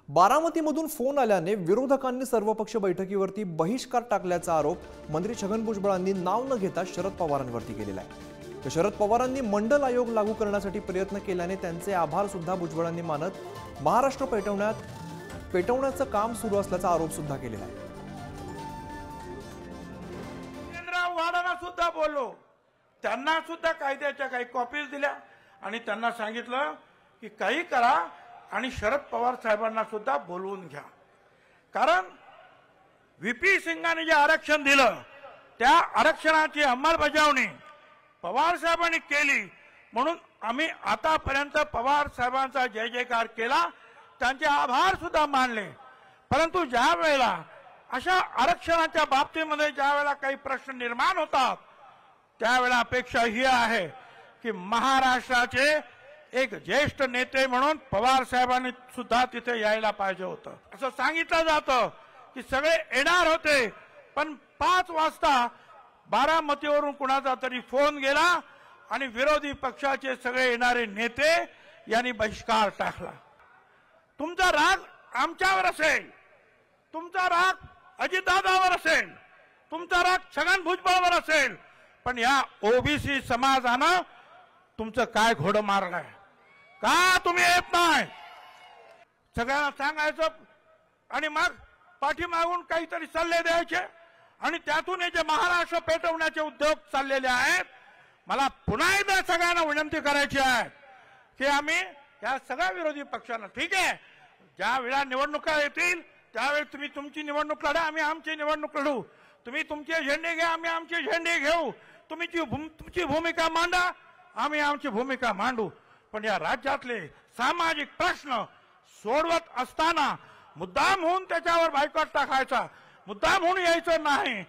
बारामतीमधून phone आल्याने विरोधकांनी सर्वपक्ष बैठकीवरती बहिष्कार टाकल्याचा आरोप मंत्री छगन भुजबळांनी नाव न घेता शरद पवारांवरती केलेला आहे। तर शरद पवारांनी मंडल आयोग लागू करण्यासाठी प्रयत्न केल्याने त्यांचे आभार सुद्धा भुजबळांनी मानत महाराष्ट्र पेटवण्याचं काम सुरू असल्याचा आरोप सुद्धा केलेला आहे। वाडांना सुद्धा बोललो, त्यांना सुद्धा कायद्याच्या काही कॉपीज दिल्या आणि त्यांना सांगितलं की काही करा आणि शरद पवार साहेबांना सुद्धा बोलवून घ्या। कारण व्हीपी सिंगांनी जे आरक्षण दिलं त्या आरक्षणाची अंमलबजावणी पवार साहेबांनी केली, म्हणून आम्ही आतापर्यंत पवार साहेबांचा जय जयकार केला, त्यांचे आभार सुद्धा मानले। परंतु ज्या वेळेला अशा आरक्षणाच्या बाबतीमध्ये ज्या वेळेला काही प्रश्न निर्माण होतात त्यावेळेला अपेक्षा ही आहे की महाराष्ट्राचे एक ज्येष्ठ नेते म्हणून पवार साहेबांनी सुद्धा तिथे यायला पाहिजे होतं। असं सांगितलं जातं की सगळे येणार होते, पण 5 वाजता बारामतीवरून कुणाचा तरी फोन गेला आणि विरोधी पक्षाचे सगळे येणारे नेते यांनी बहिष्कार टाकला। तुमचा राग आमच्यावर असेल, तुमचा राग अजितदादावर असेल, तुमचा राग छगन भुजबळावर असेल, पण या ओबीसी समाजानं तुमचं काय घोडं मारलंय का तुम्ही येत नाही सगळ्यांना सांगायचं आणि मग पाठीमागून काहीतरी सल्ले द्यायचे आणि त्यातून हे जे महाराष्ट्र पेटवण्याचे उद्योग चाललेले आहेत, मला पुन्हा एकदा सगळ्यांना विनंती करायची आहे की आम्ही या सगळ्या विरोधी पक्षांना, ठीक आहे, ज्या वेळा निवडणुका येतील त्यावेळी तुम्ही तुमची निवडणूक लढा, आम्ही आमची निवडणूक लढू, तुम्ही तुमचे झेंडे घ्या, आम्ही आमचे झेंडे घेऊ, तुम्ही तुमची भूमिका मांडा, आम्ही आमची भूमिका मांडू, पण या राज्यातले सामाजिक प्रश्न सोडवत असताना मुद्दाम होऊन त्याच्यावर बायकॉट टाकायचा, मुद्दाम होऊन यायचं नाही।